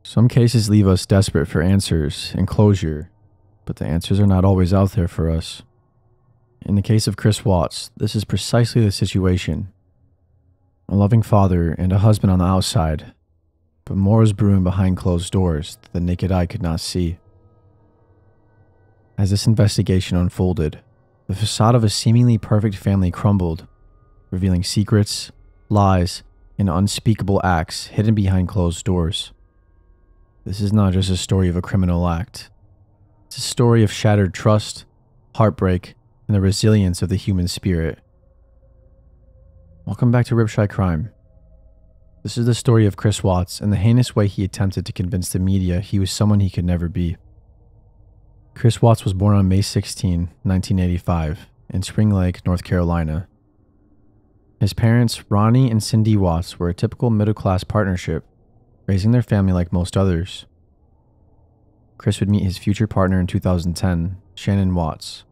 Some cases leave us desperate for answers and closure, but the answers are not always out there for us. In the case of Chris Watts, this is precisely the situation. A loving father and a husband on the outside, but more is brewing behind closed doors that the naked eye could not see. As this investigation unfolded, the facade of a seemingly perfect family crumbled, revealing secrets, lies, and unspeakable acts hidden behind closed doors. This is not just a story of a criminal act. It's a story of shattered trust, heartbreak, and the resilience of the human spirit. Welcome back to Ripshy Crime. This is the story of Chris Watts and the heinous way he attempted to convince the media he was someone he could never be. Chris Watts was born on May 16, 1985, in Spring Lake, North Carolina. His parents, Ronnie and Cindy Watts, were a typical middle-class partnership, raising their family like most others. Chris would meet his future partner in 2010, Shanann Watts.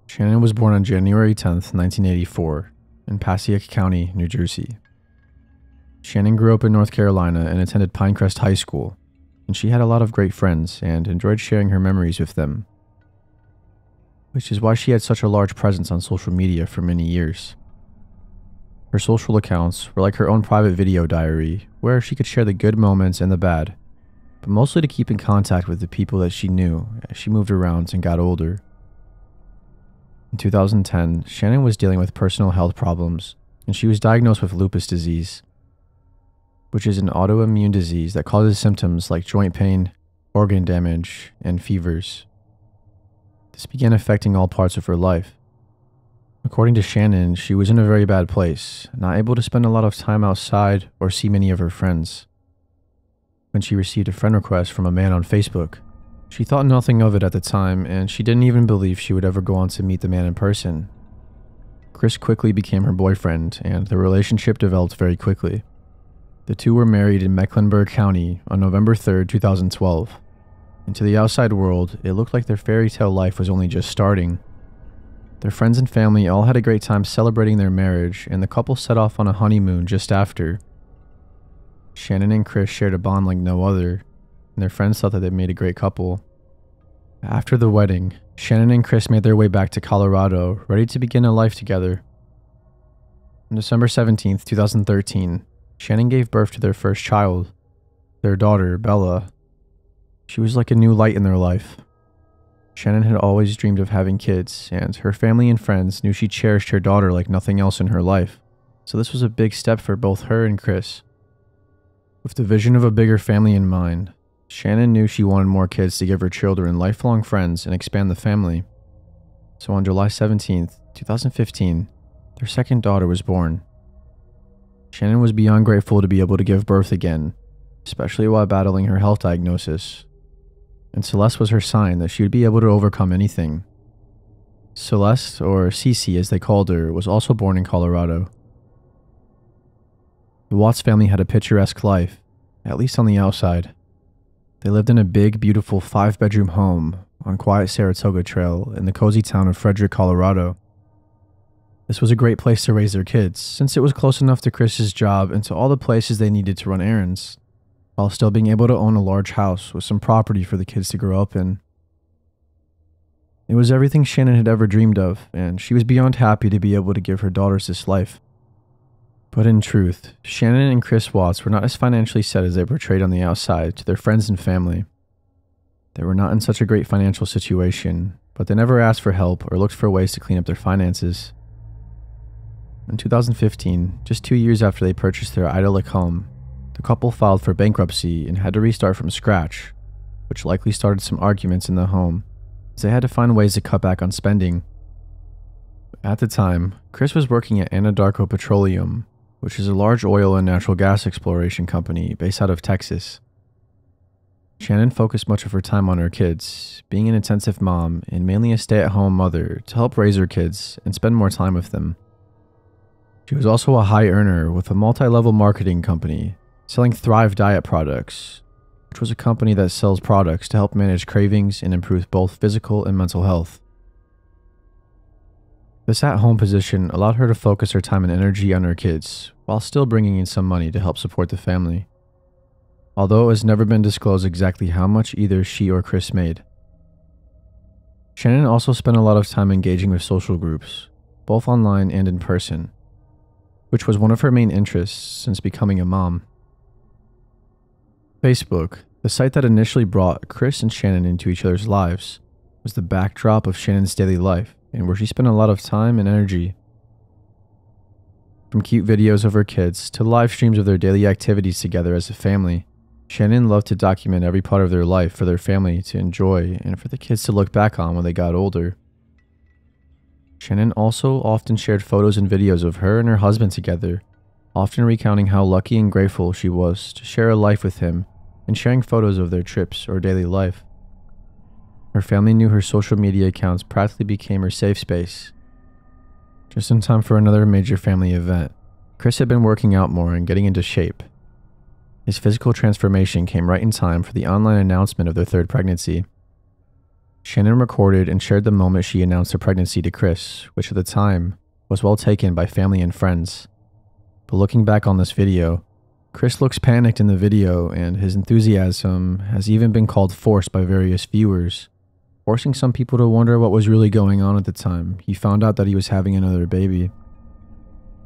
Shanann was born on January 10, 1984, in Passaic County, New Jersey. Shanann grew up in North Carolina and attended Pinecrest High School, and she had a lot of great friends and enjoyed sharing her memories with them, which is why she had such a large presence on social media for many years. Her social accounts were like her own private video diary, where she could share the good moments and the bad, but mostly to keep in contact with the people that she knew as she moved around and got older. In 2010, Shanann was dealing with personal health problems, and she was diagnosed with lupus disease, which is an autoimmune disease that causes symptoms like joint pain, organ damage, and fevers. This began affecting all parts of her life. According to Shanann, she was in a very bad place, not able to spend a lot of time outside or see many of her friends. When she received a friend request from a man on Facebook, she thought nothing of it at the time, and she didn't even believe she would ever go on to meet the man in person. Chris quickly became her boyfriend, and the relationship developed very quickly. The two were married in Mecklenburg County on November 3, 2012, and to the outside world, it looked like their fairy tale life was only just starting. Their friends and family all had a great time celebrating their marriage, and the couple set off on a honeymoon just after. Shanann and Chris shared a bond like no other, and their friends thought that they made a great couple. After the wedding, Shanann and Chris made their way back to Colorado, ready to begin a life together. On December 17, 2013, Shanann gave birth to their first child, their daughter, Bella. She was like a new light in their life. Shanann had always dreamed of having kids, and her family and friends knew she cherished her daughter like nothing else in her life, so this was a big step for both her and Chris. With the vision of a bigger family in mind, Shanann knew she wanted more kids to give her children lifelong friends and expand the family. So on July 17, 2015, their second daughter was born. Shanann was beyond grateful to be able to give birth again, especially while battling her health diagnosis. And Celeste was her sign that she would be able to overcome anything. Celeste, or Cece as they called her, was also born in Colorado. The Watts family had a picturesque life, at least on the outside. They lived in a big, beautiful 5-bedroom home on quiet Saratoga Trail in the cozy town of Frederick, Colorado. This was a great place to raise their kids, since it was close enough to Chris's job and to all the places they needed to run errands, while still being able to own a large house with some property for the kids to grow up in. It was everything Shanann had ever dreamed of, and she was beyond happy to be able to give her daughters this life. But in truth, Shanann and Chris Watts were not as financially set as they portrayed on the outside to their friends and family. They were not in such a great financial situation, but they never asked for help or looked for ways to clean up their finances. In 2015, just 2 years after they purchased their idyllic home, the couple filed for bankruptcy and had to restart from scratch, which likely started some arguments in the home, as they had to find ways to cut back on spending. At the time, Chris was working at Anadarko Petroleum, which is a large oil and natural gas exploration company based out of Texas. Shanann focused much of her time on her kids, being an intensive mom and mainly a stay-at-home mother to help raise her kids and spend more time with them. She was also a high earner with a multi-level marketing company, selling Thrive Diet products, which was a company that sells products to help manage cravings and improve both physical and mental health. This at-home position allowed her to focus her time and energy on her kids, while still bringing in some money to help support the family. although it has never been disclosed exactly how much either she or Chris made. Shanann also spent a lot of time engaging with social groups, both online and in person, which was one of her main interests since becoming a mom. Facebook, the site that initially brought Chris and Shanann into each other's lives, was the backdrop of Shannon's daily life and where she spent a lot of time and energy. From cute videos of her kids to live streams of their daily activities together as a family, Shanann loved to document every part of their life for their family to enjoy and for the kids to look back on when they got older. Shanann also often shared photos and videos of her and her husband together, often recounting how lucky and grateful she was to share a life with him and sharing photos of their trips or daily life. Her family knew her social media accounts practically became her safe space. Just in time for another major family event, Chris had been working out more and getting into shape. His physical transformation came right in time for the online announcement of their third pregnancy. Shanann recorded and shared the moment she announced her pregnancy to Chris, which at the time was well taken by family and friends. But looking back on this video, Chris looks panicked in the video, and his enthusiasm has even been called forced by various viewers, forcing some people to wonder what was really going on at the time he found out that he was having another baby.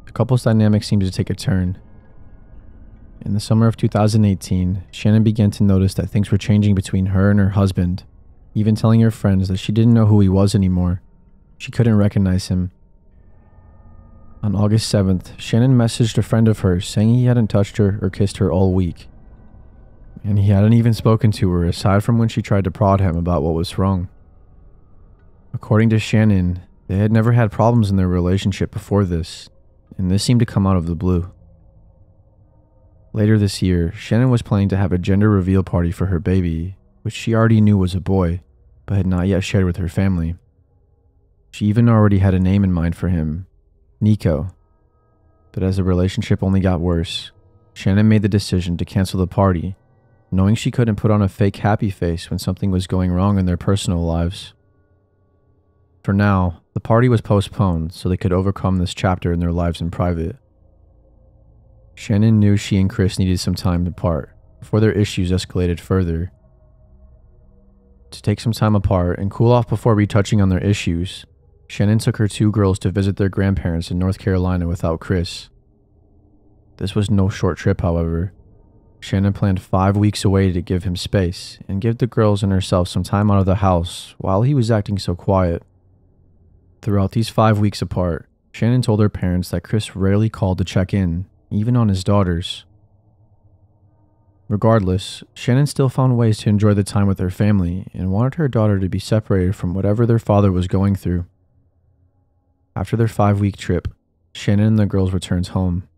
The couple's dynamic seemed to take a turn. In the summer of 2018, Shanann began to notice that things were changing between her and her husband, even telling her friends that she didn't know who he was anymore. She couldn't recognize him. On August 7th, Shanann messaged a friend of hers saying he hadn't touched her or kissed her all week, and he hadn't even spoken to her aside from when she tried to prod him about what was wrong. According to Shanann, they had never had problems in their relationship before this, and this seemed to come out of the blue. Later this year, Shanann was planning to have a gender reveal party for her baby, which she already knew was a boy, but had not yet shared with her family. She even already had a name in mind for him, Nico. But as the relationship only got worse, Shanann made the decision to cancel the party, knowing she couldn't put on a fake happy face when something was going wrong in their personal lives. For now, the party was postponed so they could overcome this chapter in their lives in private. Shanann knew she and Chris needed some time apart before their issues escalated further. To take some time apart and cool off before retouching on their issues, Shanann took her two girls to visit their grandparents in North Carolina without Chris. This was no short trip, however. Shanann planned 5 weeks away to give him space and give the girls and herself some time out of the house while he was acting so quiet. Throughout these 5 weeks apart, Shanann told her parents that Chris rarely called to check in, even on his daughters. Regardless, Shanann still found ways to enjoy the time with her family and wanted her daughter to be separated from whatever their father was going through. After their 5-week trip, Shanann and the girls returned home.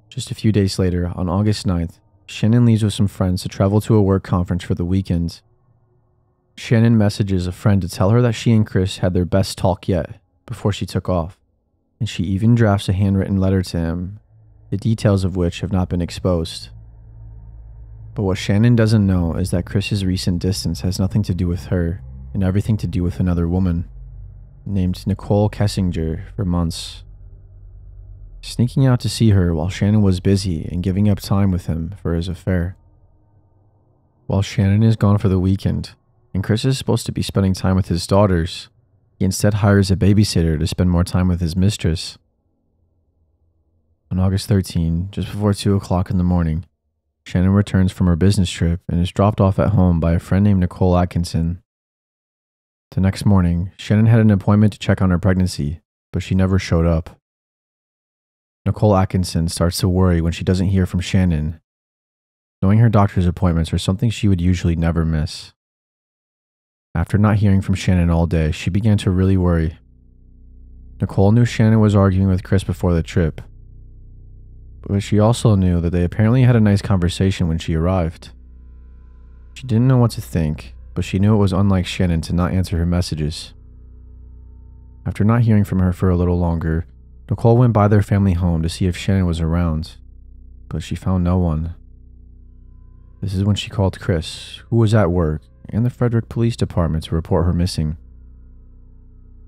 Just a few days later, on August 9th, Shanann leaves with some friends to travel to a work conference for the weekend. Shanann messages a friend to tell her that she and Chris had their best talk yet before she took off, and she even drafts a handwritten letter to him, the details of which have not been exposed. But what Shanann doesn't know is that Chris's recent distance has nothing to do with her and everything to do with another woman, named Nicole Kessinger, for months. Sneaking out to see her while Shanann was busy and giving up time with him for his affair. While Shanann is gone for the weekend, and Chris is supposed to be spending time with his daughters, he instead hires a babysitter to spend more time with his mistress. On August 13, just before 2 o'clock in the morning, Shanann returns from her business trip and is dropped off at home by a friend named Nicole Atkinson. The next morning, Shanann had an appointment to check on her pregnancy, but she never showed up. Nicole Atkinson starts to worry when she doesn't hear from Shanann, knowing her doctor's appointments are something she would usually never miss. After not hearing from Shanann all day, she began to really worry. Nicole knew Shanann was arguing with Chris before the trip, but she also knew that they apparently had a nice conversation when she arrived. She didn't know what to think, but she knew it was unlike Shanann to not answer her messages. After not hearing from her for a little longer, Nicole went by their family home to see if Shanann was around, but she found no one. This is when she called Chris, who was at work, and the Frederick Police Department to report her missing.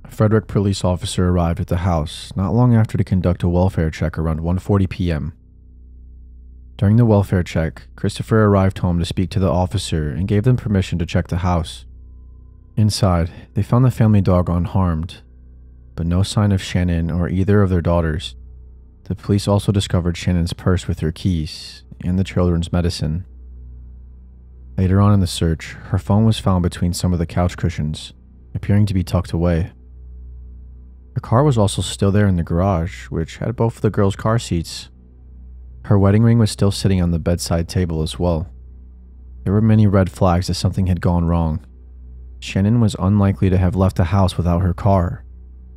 A Frederick police officer arrived at the house not long after to conduct a welfare check around 1:40 p.m. During the welfare check, Christopher arrived home to speak to the officer and gave them permission to check the house. Inside, they found the family dog unharmed, but no sign of Shanann or either of their daughters. The police also discovered Shannon's purse with her keys and the children's medicine. Later on in the search, her phone was found between some of the couch cushions, appearing to be tucked away. Her car was also still there in the garage, which had both of the girls' car seats. Her wedding ring was still sitting on the bedside table as well. There were many red flags that something had gone wrong. Shanann was unlikely to have left the house without her car,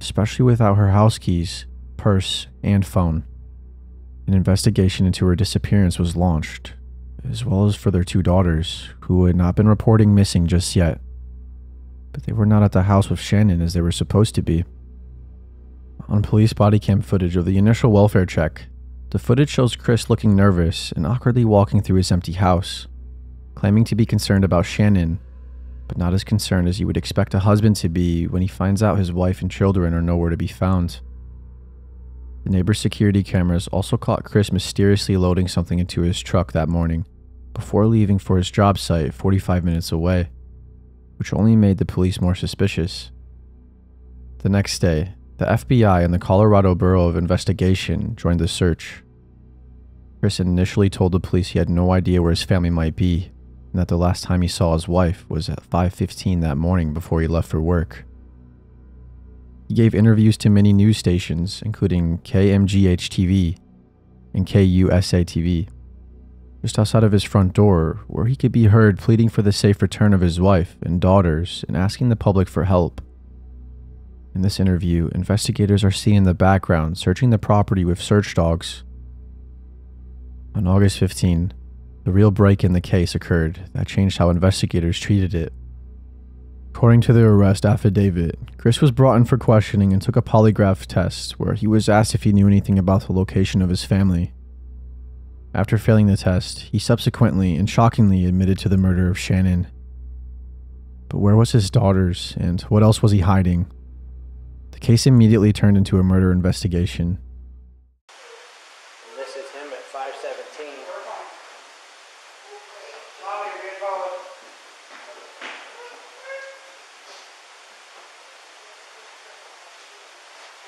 especially without her house keys, purse, and phone. An investigation into her disappearance was launched, as well as for their two daughters, who had not been reporting missing just yet. But they were not at the house with Shanann as they were supposed to be. On police body cam footage of the initial welfare check, the footage shows Chris looking nervous and awkwardly walking through his empty house, claiming to be concerned about Shanann, but not as concerned as you would expect a husband to be when he finds out his wife and children are nowhere to be found. The neighbor's security cameras also caught Chris mysteriously loading something into his truck that morning, before leaving for his job site 45 minutes away, which only made the police more suspicious. The next day, the FBI and the Colorado Bureau of Investigation joined the search. Chris initially told the police he had no idea where his family might be, and that the last time he saw his wife was at 5:15 that morning before he left for work. He gave interviews to many news stations, including KMGH-TV and KUSA-TV, just outside of his front door, where he could be heard pleading for the safe return of his wife and daughters and asking the public for help. In this interview, investigators are seen in the background searching the property with search dogs. On August 15, the real break in the case occurred that changed how investigators treated it. According to the arrest affidavit, Chris was brought in for questioning and took a polygraph test where he was asked if he knew anything about the location of his family. After failing the test, he subsequently and shockingly admitted to the murder of Shanann. But where was his daughters, and what else was he hiding? The case immediately turned into a murder investigation. This is him at 5:17.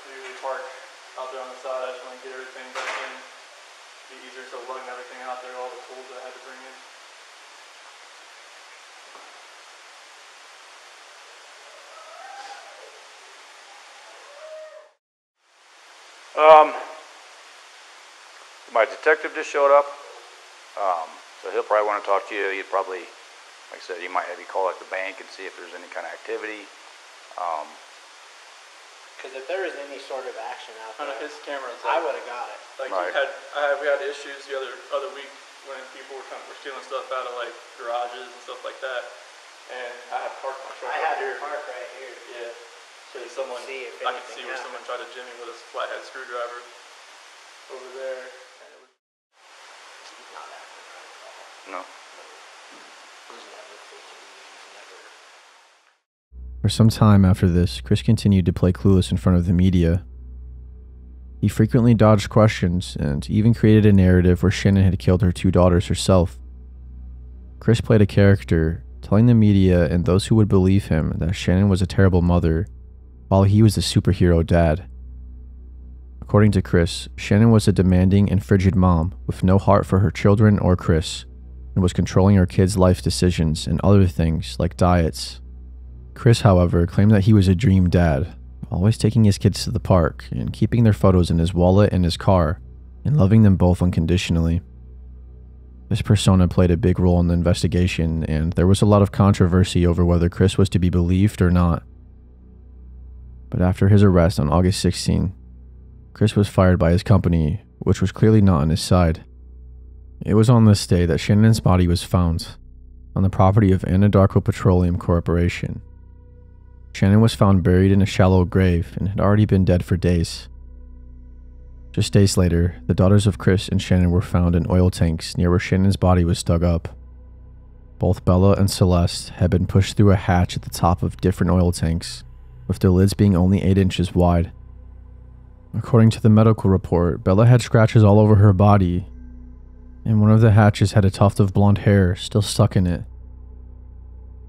We usually park out there on the side. I just want to get everything back in. Be easier, so lugging everything out there, all the tools that I had to bring in. My detective just showed up, so he'll probably want to talk to you. He'd probably, like I said, he might have you call at the bank and see if there's any kind of activity. Because if there was any sort of action out there, His camera's I would have got it. Like Right. we had issues the other week when people were stealing stuff out of like garages and stuff like that, and I had parked my truck I right had here. to park right here. Yeah. So So you someone, can see if I could anything see where happened. someone tried to jimmy with a flathead screwdriver over there. And it was, He's not acting right at all. No. He's never fidgety. He's never... For some time after this, Chris continued to play clueless in front of the media. He frequently dodged questions and even created a narrative where Shanann had killed her two daughters herself. Chris played a character, telling the media and those who would believe him that Shanann was a terrible mother, while he was the superhero dad. According to Chris, Shanann was a demanding and frigid mom with no heart for her children or Chris, and was controlling her kids' life decisions and other things like diets. Chris, however, claimed that he was a dream dad, always taking his kids to the park and keeping their photos in his wallet and his car, and loving them both unconditionally. This persona played a big role in the investigation, and there was a lot of controversy over whether Chris was to be believed or not. But after his arrest on August 16, Chris was fired by his company, which was clearly not on his side. It was on this day that Shanann's body was found, on the property of Anadarko Petroleum Corporation. Shanann was found buried in a shallow grave and had already been dead for days. Just days later, the daughters of Chris and Shanann were found in oil tanks near where Shannan's body was dug up. Both Bella and Celeste had been pushed through a hatch at the top of different oil tanks, with their lids being only 8 inches wide. According to the medical report, Bella had scratches all over her body, and one of the hatches had a tuft of blonde hair still stuck in it.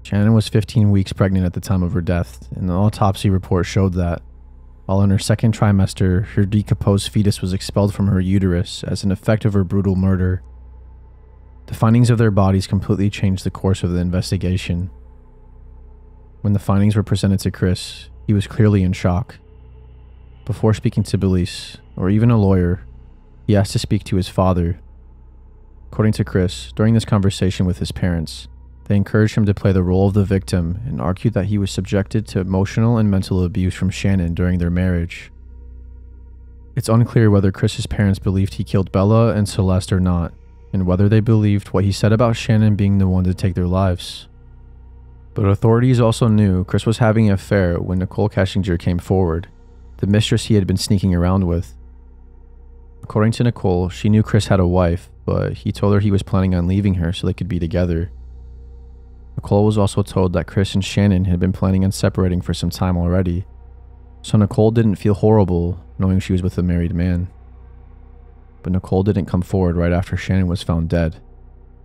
Shanann was 15 weeks pregnant at the time of her death, and the autopsy report showed that, while in her second trimester, her decomposed fetus was expelled from her uterus as an effect of her brutal murder. The findings of their bodies completely changed the course of the investigation. When the findings were presented to Chris, he was clearly in shock. Before speaking to police, or even a lawyer, he asked to speak to his father. According to Chris, during this conversation with his parents, they encouraged him to play the role of the victim and argued that he was subjected to emotional and mental abuse from Shanann during their marriage. It's unclear whether Chris's parents believed he killed Bella and Celeste or not, and whether they believed what he said about Shanann being the one to take their lives. But authorities also knew Chris was having an affair when Nicole Keshinger came forward, the mistress he had been sneaking around with. According to Nicole, she knew Chris had a wife, but he told her he was planning on leaving her so they could be together. Nicole was also told that Chris and Shanann had been planning on separating for some time already, so Nicole didn't feel horrible knowing she was with a married man. But Nicole didn't come forward right after Shanann was found dead.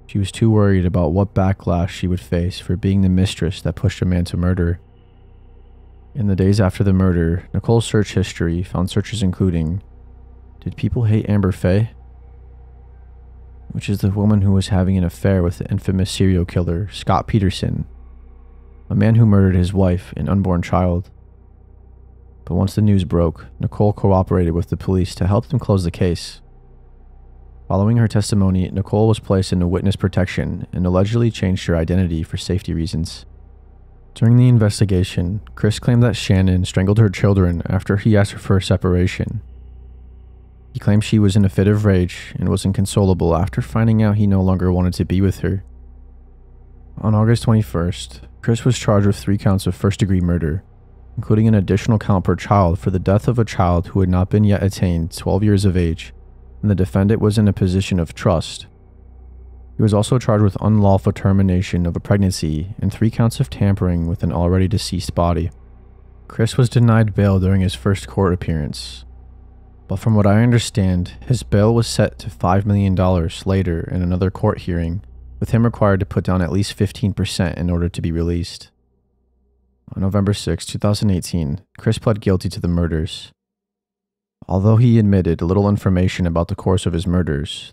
She was too worried about what backlash she would face for being the mistress that pushed a man to murder. In the days after the murder, Nicole's search history found searches including, "Did people hate Amber Faye?" which is the woman who was having an affair with the infamous serial killer Scott Peterson, a man who murdered his wife and unborn child. But once the news broke, Nicole cooperated with the police to help them close the case. Following her testimony, Nicole was placed into witness protection and allegedly changed her identity for safety reasons. During the investigation, Chris claimed that Shanann strangled her children after he asked her for a separation. He claimed she was in a fit of rage and was inconsolable after finding out he no longer wanted to be with her. On August 21st, Chris was charged with 3 counts of first-degree murder, including an additional count per child for the death of a child who had not been yet attained 12 years of age, and the defendant was in a position of trust. He was also charged with unlawful termination of a pregnancy and 3 counts of tampering with an already deceased body. Chris was denied bail during his first court appearance, but from what I understand, his bail was set to $5 million later in another court hearing, with him required to put down at least 15% in order to be released. On November 6, 2018, Chris pled guilty to the murders. Although he admitted little information about the course of his murders,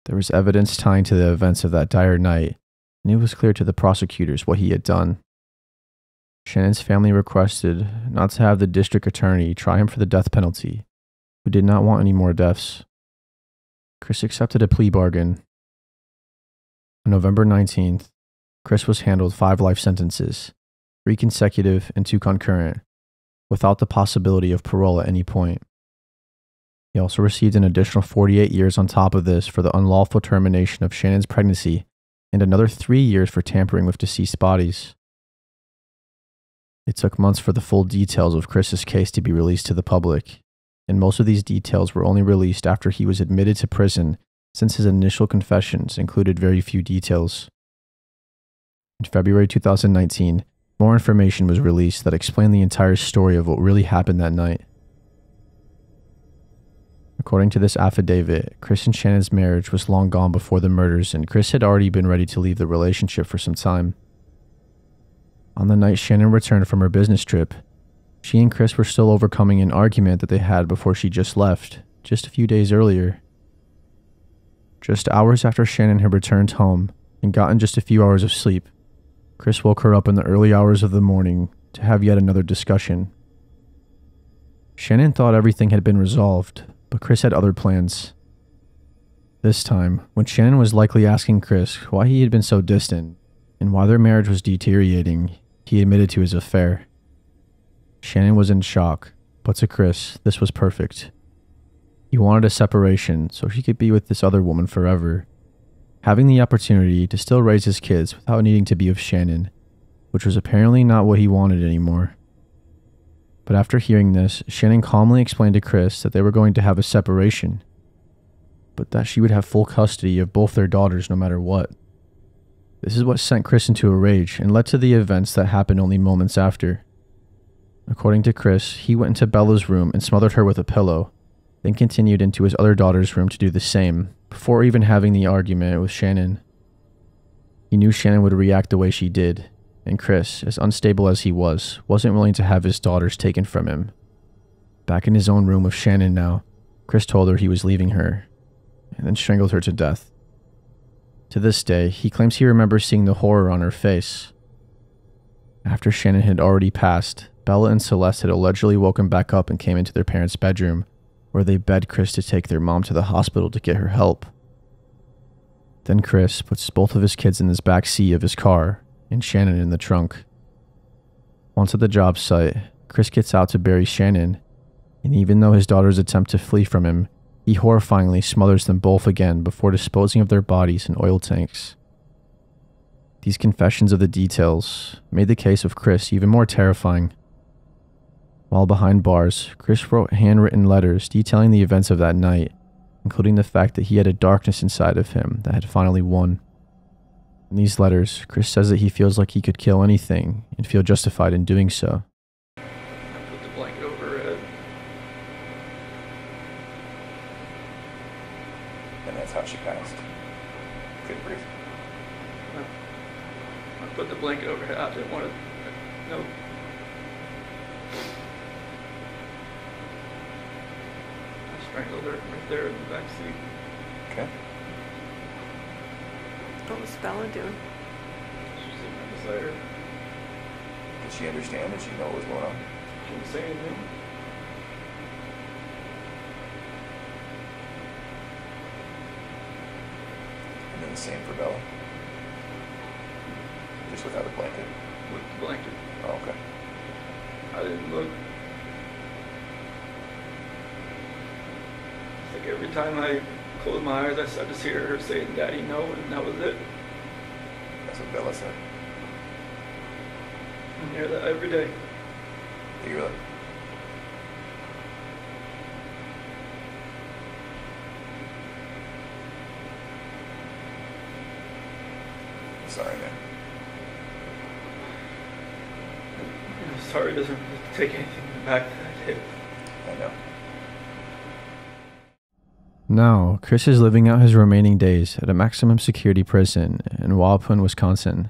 there was evidence tying to the events of that dire night, and it was clear to the prosecutors what he had done. Shannon's family requested not to have the district attorney try him for the death penalty, who did not want any more deaths. Chris accepted a plea bargain. On November 19th, Chris was handed 5 life sentences, 3 consecutive and 2 concurrent, without the possibility of parole at any point. He also received an additional 48 years on top of this for the unlawful termination of Shannon's pregnancy and another 3 years for tampering with deceased bodies. It took months for the full details of Chris's case to be released to the public, and most of these details were only released after he was admitted to prison, since his initial confessions included very few details. In February 2019, more information was released that explained the entire story of what really happened that night. According to this affidavit, Chris and Shannon's marriage was long gone before the murders, and Chris had already been ready to leave the relationship for some time. On the night Shanann returned from her business trip, she and Chris were still overcoming an argument that they had before she just left, just a few days earlier. Just hours after Shanann had returned home and gotten just a few hours of sleep, Chris woke her up in the early hours of the morning to have yet another discussion. Shanann thought everything had been resolved, but Chris had other plans. This time, when Shanann was likely asking Chris why he had been so distant and why their marriage was deteriorating, he admitted to his affair. Shanann was in shock, but to Chris, this was perfect. He wanted a separation so he could be with this other woman forever, having the opportunity to still raise his kids without needing to be with Shanann, which was apparently not what he wanted anymore. But after hearing this, Shanann calmly explained to Chris that they were going to have a separation, but that she would have full custody of both their daughters no matter what. This is what sent Chris into a rage and led to the events that happened only moments after. According to Chris, he went into Bella's room and smothered her with a pillow, then continued into his other daughter's room to do the same, Before even having the argument with Shanann, he knew Shanann would react the way she did, and Chris, as unstable as he was, wasn't willing to have his daughters taken from him. Back in his own room with Shanann now, Chris told her he was leaving her, and then strangled her to death. To this day, he claims he remembers seeing the horror on her face. After Shanann had already passed, Bella and Celeste had allegedly woken back up and came into their parents' bedroom, where they begged Chris to take their mom to the hospital to get her help. Then Chris puts both of his kids in his back seat of his car and Shanann in the trunk. Once at the job site, Chris gets out to bury Shanann, and even though his daughters attempt to flee from him, he horrifyingly smothers them both again before disposing of their bodies in oil tanks. These confessions of the details made the case of Chris even more terrifying. While behind bars, Chris wrote handwritten letters detailing the events of that night, including the fact that he had a darkness inside of him that had finally won. In these letters, Chris says that he feels like he could kill anything and feel justified in doing so. I put the blanket over her head. And that's how she passed. Couldn't breathe. I put the blanket over her head. I didn't want to. No. I strangled her right there in the back seat. Okay. What was Bella doing? She was sitting right beside her. Did she understand? Did she know what was going on? She didn't say anything. And then the same for Bella? Just without a blanket? With the blanket. Oh, okay. I didn't look. It's like every time I closed my eyes, I just hear her saying, "Daddy, no," and that was it. That's what Bella said. I hear that every day. Do you really? Sorry, man. Sorry doesn't take anything back that I did. I know. Now, Chris is living out his remaining days at a maximum security prison in Waupun, Wisconsin.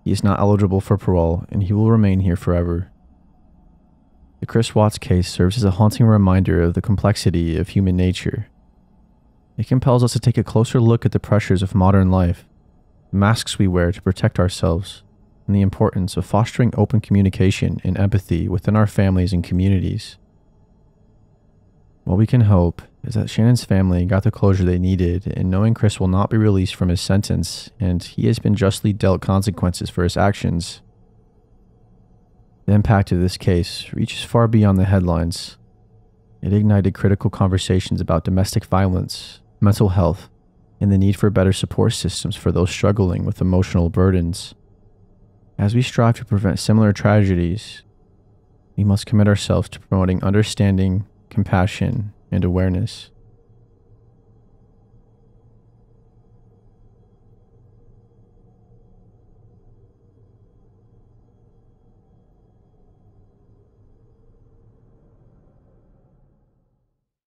He is not eligible for parole, and he will remain here forever. The Chris Watts case serves as a haunting reminder of the complexity of human nature. It compels us to take a closer look at the pressures of modern life, the masks we wear to protect ourselves, and the importance of fostering open communication and empathy within our families and communities. What we can hope is that Shannon's family got the closure they needed in knowing Chris will not be released from his sentence, and he has been justly dealt consequences for his actions. The impact of this case reaches far beyond the headlines. It ignited critical conversations about domestic violence, mental health, and the need for better support systems for those struggling with emotional burdens. As we strive to prevent similar tragedies, we must commit ourselves to promoting understanding, compassion, and awareness.